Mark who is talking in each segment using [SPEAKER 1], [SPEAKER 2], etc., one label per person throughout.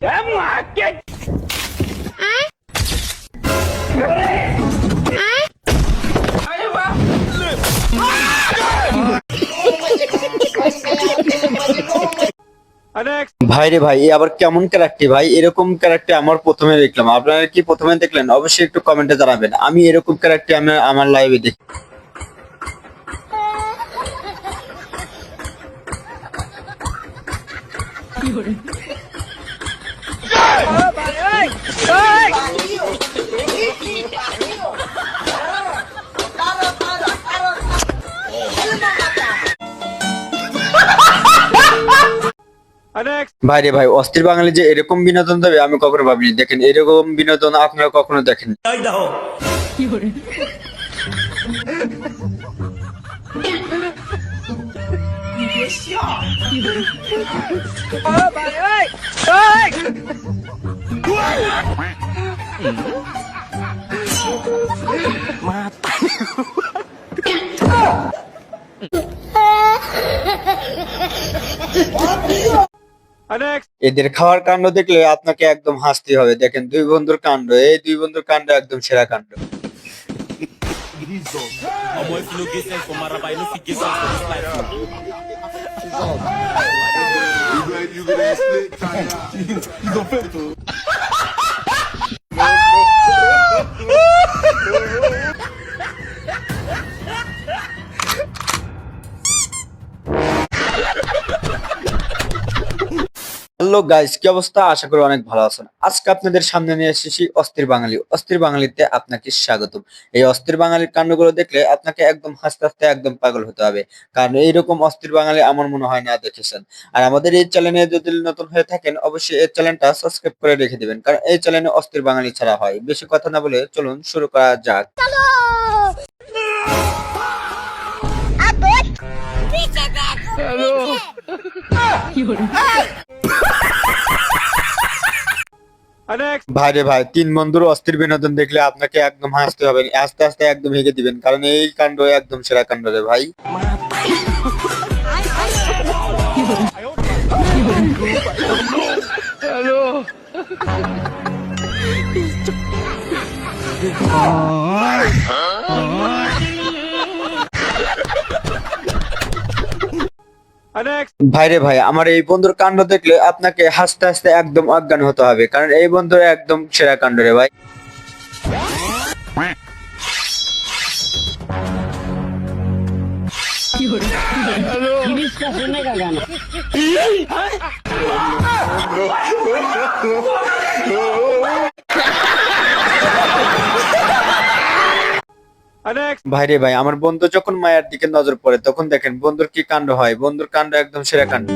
[SPEAKER 1] ভাই রে ভাই, আবার কেমন ক্যারেক্টার ভাই? এরকম ক্যারেক্টার আমার প্রথমে দেখলাম। আপনারা কি প্রথমে দেখলেন? অবশ্যই একটু কমেন্টে জানাবেন। আমি এরকম ক্যারেক্টার আমি আমার লাইভে দেখি। ভাই রে ভাই, অস্থির বাঙালি যে এরকম বিনোদন দেবে আমি কখনো ভাবিনি। দেখেন, এরকম বিনোদন আপনারা কখনো দেখেন। এদের খাওয়ার কাণ্ড দেখলে আপনাকে একদম হাসতে হবে। দেখেন, দুই বন্ধুর কাণ্ড, এই দুই বন্ধুর কাণ্ড একদম সেরা কাণ্ড। হ্যালো গাইস, কি অবস্থা? আশা করি অনেক ভালো আছেন। আজকে আপনাদের সামনে নিয়ে এসেছি অস্থির বাঙালি। অস্থির বাঙালিতে আপনাকে স্বাগতম। এই অস্থির বাঙালির কাণ্ডগুলো দেখলে আপনাকে একদম হাসতে হাসতে একদম পাগল হতে হবে, কারণ এইরকম অস্থির বাঙালি আমার মনে হয় না দেখেছেন। আর আমাদের এই চ্যানেলে যদি নতুন হয়ে থাকেন, অবশ্যই এই চ্যানেলটা সাবস্ক্রাইব করে রেখে দিবেন, কারণ এই চ্যানেলে অস্থির বাঙালি ছাড়া হয়। বেশি কথা না বলে চলুন শুরু করা যাক। ভাই রে ভাই, তিন বন্ধুর অস্থির বিনোদন দেখলে আপনাকে একদম হাসতে হবে, আস্তে আস্তে একদম হেগে দিবেন, কারণ এই কাণ্ড একদম সেরা কাণ্ড রে ভাই। ভাইরে ভাই, আমার এই বন্ধুর কাণ্ড দেখলে আপনাকে হাসতে হাসতে একদম অজ্ঞান হতে হবে, কারণ এই বন্ধুর একদম সেরা কাণ্ড রে ভাই। ভাইরে ভাই, আমার বন্ধু যখন মায়ের দিকে নজর পড়ে তখন দেখেন বন্ধুর কি কাণ্ড হয়। বন্ধুর কাণ্ড একদম সেরা কাণ্ড।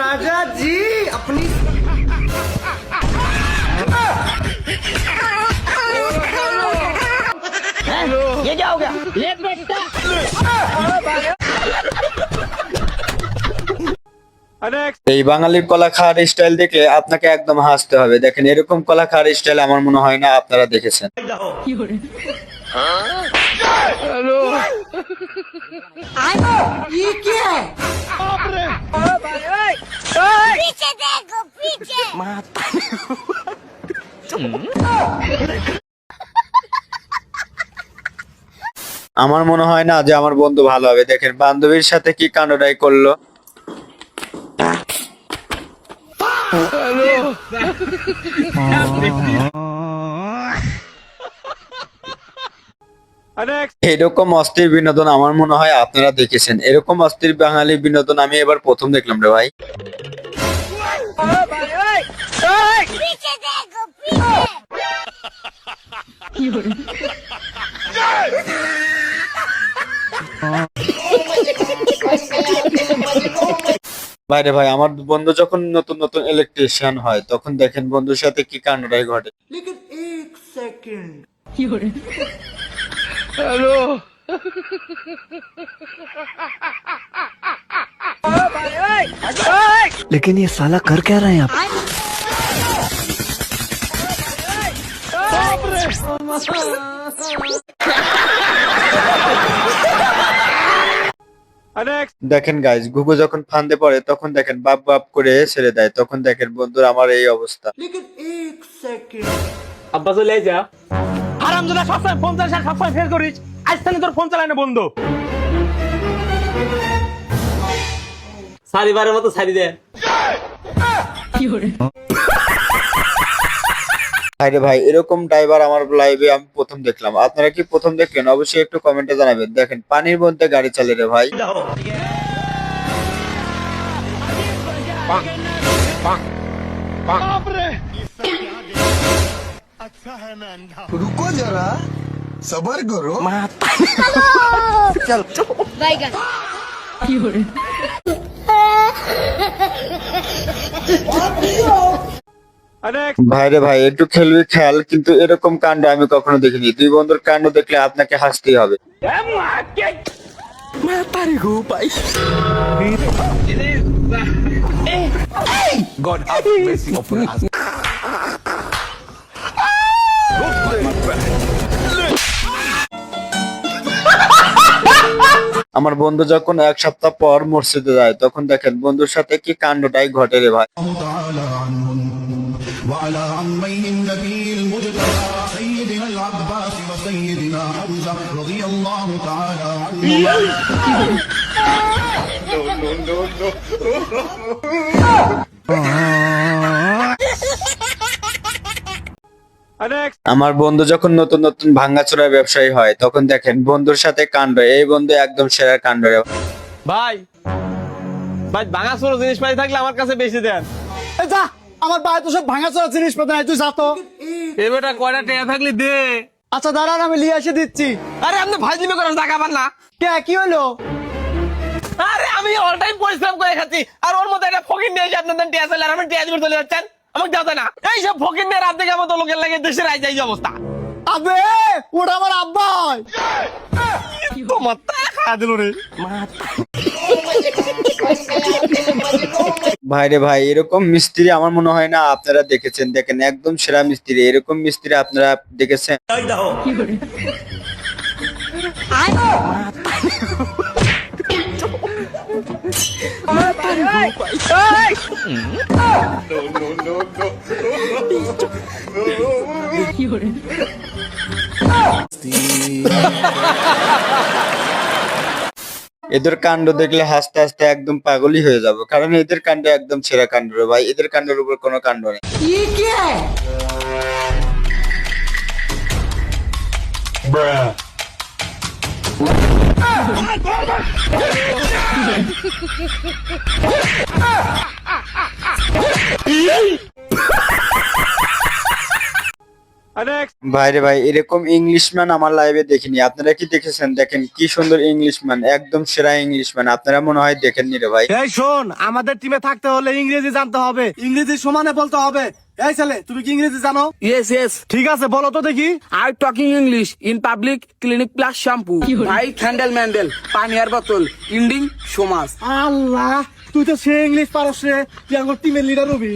[SPEAKER 2] राजा जी अपनी ये क्या हो गया? ले बेटा।
[SPEAKER 1] এই বাঙালির কলা খাওয়ার স্টাইল দেখলে আপনাকে একদম হাসতে হবে। দেখেন, এরকম কলা খাওয়ার স্টাইল আমার মনে হয় না আপনারা দেখেছেন।
[SPEAKER 2] ये क्या है?
[SPEAKER 3] पीछे देखो पीछे।
[SPEAKER 1] আমার মনে হয় না যে আমার বন্ধু ভালো হবে। দেখেন, বান্ধবীর সাথে কি কাণ্ডটাই করলো। এরকম অস্থির বিনোদন আমার মনে হয় আপনারা দেখেছেন। এরকম অস্থির বাঙালি বিনোদন আমি এবার প্রথম দেখলাম রে ভাই।
[SPEAKER 3] पीछे देखो
[SPEAKER 1] ভাইরে ভাই, আমার বন্ধু যখন নতুন নতুন ইলেকট্রিশিয়ান হয় তখন দেখেন বন্ধুর সাথে কি কাণ্ডটাই ঘটে।
[SPEAKER 2] लेकिन एक सेकंड
[SPEAKER 4] हेलो
[SPEAKER 5] लेकिन ये साला कर क्या रहे हैं आप?
[SPEAKER 1] দেখেন গাইজ, ঘুঘু যখন ফান্দে পড়ে তখন দেখেন বাপ বাপ করে ছেড়ে দেয়, তখন দেখেন বন্ধুরা আমার এই অবস্থা।
[SPEAKER 2] लेकिन एक सेकंड
[SPEAKER 4] আব্বা চলে যা হারাম দাদা সবসময় ফোন চালাস আর সবসময় ফেল করিস। আজ থেকে তোর ফোন চালানো বন্ধ। সারিবারের মতো সারি দে।
[SPEAKER 1] আরে ভাই, এরকম ড্রাইভার আমার লাইভে আমি প্রথম দেখলাম। আপনারা কি প্রথম দেখলেন? অবশ্যই একটু কমেন্টে জানাবেন। দেখেন পানির মধ্যে গাড়ি চালিয়ে রে ভাই।
[SPEAKER 6] रुको जरा सबर करो
[SPEAKER 3] বাইগান
[SPEAKER 1] ভাইরে ভাই, একটু খেলবি খেয়াল, কিন্তু এরকম কাণ্ড আমি কখনো দেখিনি। দুই বন্ধুর কাণ্ড দেখলে আপনাকে হাসতেই হবে। আমার বন্ধু যখন এক সপ্তাহ পর মসজিদে যায় তখন দেখেন বন্ধুর সাথে কি কাণ্ডটাই ঘটে রে ভাই।
[SPEAKER 6] تعالى عنهم وعلى عميه النبي المجتبى سيدنا العباس وسيدنا حمزة رضي الله تعالى عنهم
[SPEAKER 1] আমার বন্ধু যখন নতুন নতুন ভাঙাচোরা ব্যবসায়ী হয় তখন দেখেন বন্ধুর সাথে কাণ্ড। এই বন্ধু একদম সেরা কাণ্ড রে
[SPEAKER 4] ভাই ভাই ভাঙা ছোট জিনিস পাই থাকলে আমার কাছে বেশি দেন।
[SPEAKER 7] যা আমার বাড়ি তো সব ভাঙা চোরা জিনিস পাতা নাই, তুই যা তো।
[SPEAKER 4] এ বেটা কয়টা টেয়া থাকলে দে।
[SPEAKER 7] আচ্ছা দাঁড়ান, আমি লিয়ে এসে দিচ্ছি।
[SPEAKER 4] আরে আপনি ভাইজিমি করার টাকা পান না।
[SPEAKER 7] কে কি হলো?
[SPEAKER 4] আরে আমি অল টাইম পরিশ্রম করে খাচ্ছি আর ওর মধ্যে একটা ফকির নিয়ে এসে আপনাদের টেয়া চাইলে আর আমি টেয়া দিবে চলে যাচ্ছেন। আমাকে যাতে না এই সব ফকির নিয়ে রাত থেকে মতো লোকের লাগে দেশের আই যাই অবস্থা।
[SPEAKER 7] আবে ওটা আমার আব্বা।
[SPEAKER 4] তো মাথা খাওয়া দিল রে।
[SPEAKER 1] ভাইরে ভাই, এরকম মিস্ত্রি আমার মনে হয় না আপনারা দেখেছেন। দেখেন একদম সেরা মিস্ত্রি। এরকম মিস্ত্রি আপনারা দেখেছেন? এদের কাণ্ড দেখলে হাসতে হাসতে একদম পাগলই হয়ে যাবো, কারণ এদের কাণ্ড একদম সেরা কাণ্ড রে ভাই। এদের কাণ্ডের উপর কোনো কাণ্ড নেই।
[SPEAKER 2] ये क्या है?
[SPEAKER 1] ভাইরে ভাই, এরকম ইংলিশম্যান আমার লাইভে দেখিনি। আপনারা কি দেখেছেন? দেখেন কি সুন্দর ইংলিশম্যান, একদম সেরা ইংলিশম্যান। আপনারা মনে হয় দেখেননি রে ভাই।
[SPEAKER 7] এই শোন, আমাদের টিমে থাকতে হলে ইংরেজি জানতে হবে, ইংরেজি সমানে বলতে হবে। এই ছেলে, তুমি কি ইংরেজি জানো?
[SPEAKER 8] Yes, yes.
[SPEAKER 7] ঠিক আছে, বলো তো দেখি।
[SPEAKER 8] I talking English in public clinic plus shampoo. White handle mandel, পানিয়ার বোতল, ending সমাজ।
[SPEAKER 7] আল্লাহ, তুই তো সে ইংলিশ পারস রে, তুই আমার টিমের লিডার হবি।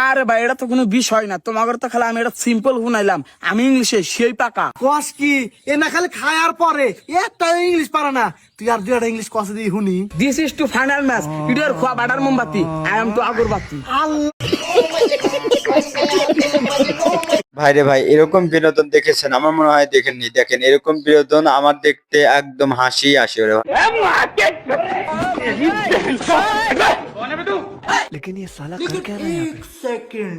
[SPEAKER 8] আরে ভাই, এটা তো কোনো বিষয় না, তোমাদের তো খালি আমি এটা সিম্পল শুনাইলাম, আমি ইংলিশে সেই পাকা।
[SPEAKER 7] কস কি এ না খালি খায়ার পরে একটা ইংলিশ পারে না, তুই আর দুইটা ইংলিশ কষে দিয়ে শুনি।
[SPEAKER 8] This is to final match. ইডার খোয়া বাটার মোমবাতি, I am to আগরবাতি।
[SPEAKER 7] আল্লাহ,
[SPEAKER 1] ভাইরে ভাই, এরকম বিনোদন দেখেছেন? আমার মনে হয় দেখেননি। দেখেন এরকম বিনোদন আমার দেখতে একদম হাসি আসে রে ভাই।
[SPEAKER 5] लेकिन ये साला कर क्या रहा है यहाँ पे?
[SPEAKER 2] एक सेकंड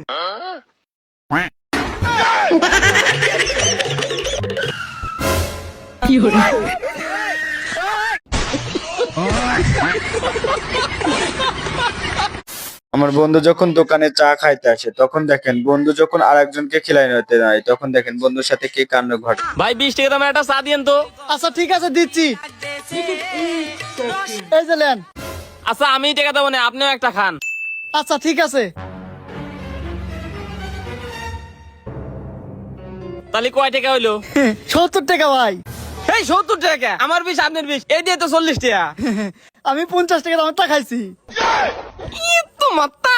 [SPEAKER 1] আমার বন্ধু যখন দোকানে চা খাইতে আসে তখন দেখেন বন্ধু যখন আরেকজনকে খিলাই নিতে যায় তখন দেখেন বন্ধুর সাথে কি কাণ্ড ঘটে।
[SPEAKER 4] ভাই 20 টাকা দামের একটা চা দিয়েন তো।
[SPEAKER 7] আচ্ছা ঠিক আছে, দিচ্ছি। এই যে নেন।
[SPEAKER 4] আচ্ছা আমি টাকা দেবো না, আপনিও একটা খান।
[SPEAKER 7] আচ্ছা ঠিক আছে।
[SPEAKER 4] তাহলে কয় টাকা হইলো?
[SPEAKER 7] 70 টাকা ভাই।
[SPEAKER 4] এই 70 টাকা আমার 20 আপনার 20, এই দিয়ে তো 40 টাকা।
[SPEAKER 7] আমি 50 টাকা দামেরটা খাইছি।
[SPEAKER 4] তো মাথা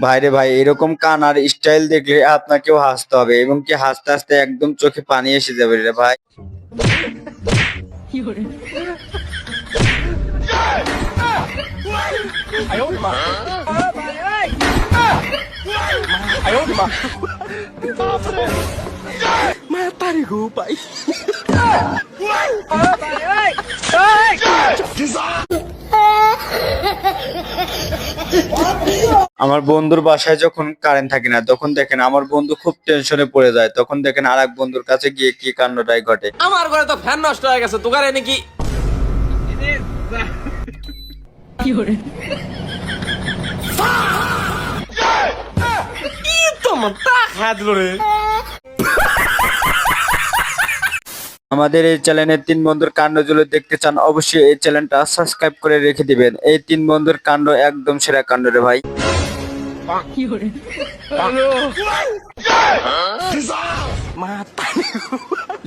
[SPEAKER 1] ভাইরে ভাই, এরকম কান আর স্টাইল দেখলে আপনাকেও হাসতে হবে এবং কি হাসতে হাসতে একদম চোখে পানি এসে যাবে রে ভাই। আমার বন্ধুর বাসায় যখন কারেন্ট থাকে না তখন দেখেন আমার বন্ধু খুব টেনশনে পড়ে যায়, তখন দেখেন আরেক বন্ধুর কাছে গিয়ে কি কাণ্ডটাই ঘটে।
[SPEAKER 4] আমার ঘরে তো ফ্যান নষ্ট হয়ে গেছে, তোকারে নাকি
[SPEAKER 1] আমাদের এই চ্যানেলের 3 বন্ধুর কাণ্ডগুলো দেখতে চান অবশ্যই এই চ্যানেলটা সাবস্ক্রাইব করে রেখে দিবেন। এই 3 বন্ধুর কাণ্ড একদম সেরা কাণ্ড রে ভাই।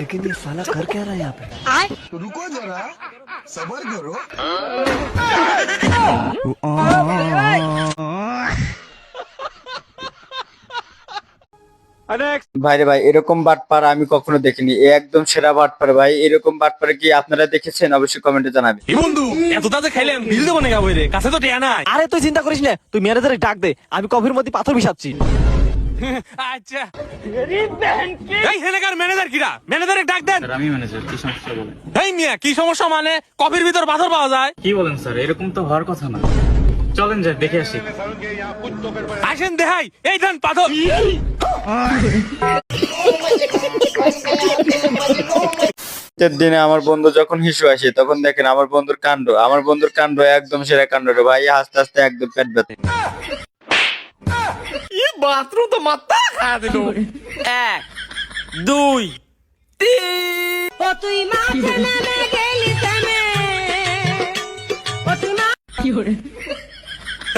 [SPEAKER 5] लेकिन ये साला कर क्या रहा है यहाँ पे?
[SPEAKER 6] रुको जरा सबर करो।
[SPEAKER 1] ভাইরে ভাই, এরকম বাটপার আমি কখনো দেখিনি, এ একদম সেরা বাটপার ভাই। এরকম বাটপার কি আপনারা দেখেছেন? অবশ্যই কমেন্টে জানাবেন।
[SPEAKER 4] বন্ধু এত তাতে খাইলেন বিল দেবো না গাবো রে, কাছে তো টিয়া নাই।
[SPEAKER 5] আরে তুই চিন্তা করিস না, তুই ম্যানেজারে ডাক দে, আমি কফির মধ্যে পাথর মিশাচ্ছি।
[SPEAKER 4] আচ্ছা এই হেলেকার ম্যানেজার কিরা? ম্যানেজারে ডাক দেন।
[SPEAKER 9] আমি ম্যানেজার, কি সমস্যা বলেন?
[SPEAKER 4] এই মিয়া কি সমস্যা মানে? কফির ভিতর পাথর পাওয়া যায়?
[SPEAKER 9] কি বলেন স্যার, এরকম তো হওয়ার কথা না। চলেন যাই দেখে আসি।
[SPEAKER 4] আসেন দেখাই, এই দেন পাথর।
[SPEAKER 1] শীতের দিনে আমার বন্ধু যখন হিসু আসে তখন দেখেন আমার বন্ধুর কাণ্ড, আমার বন্ধুর কাণ্ড একদম সেরা কাণ্ড রে ভাই। আস্তে আস্তে একদম পেট ব্যথা।
[SPEAKER 4] এই বাথরুম তো মাথা খা দিল। 1 2 3
[SPEAKER 3] ও তুই মাথা নামে গেলি তেমে ও তুই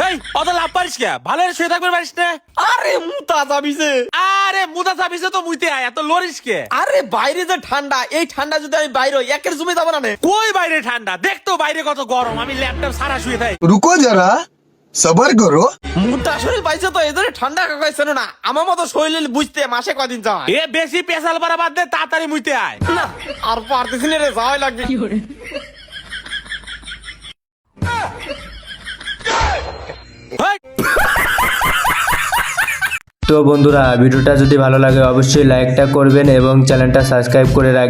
[SPEAKER 4] এই অত লাভ পারিস কে? ভালো করে শুয়ে থাকবে পারিস না? আরে মুতা যাবিছে, আরে মুতা যাবিছে তো মুইতে আয়, এত লরিস কে? আরে বাইরে যে ঠান্ডা, এই ঠান্ডা যদি আমি বাইরে হই, একের জমে যাবো না। কই বাইরে ঠান্ডা? দেখতো বাইরে কত গরম, আমি ল্যাপটপ সারা শুয়ে থাকি।
[SPEAKER 6] रुको जरा सबर करो।
[SPEAKER 4] মুতা শরীর পাইছে তো এদের ঠান্ডা কাকাইছে না। আমার মতো শরীর বুঝতে মাসে কদিন যায়? এ বেশি পেশাল পারা বাদ দে, তাড়াতাড়ি মুইতে আয়। না আর পারতেছি না রে, যাওয়াই লাগবে।
[SPEAKER 1] তো বন্ধুরা, ভিডিওটা যদি ভালো লাগে অবশ্যই লাইকটা করবেন এবং চ্যানেলটা সাবস্ক্রাইব করে রাখবেন।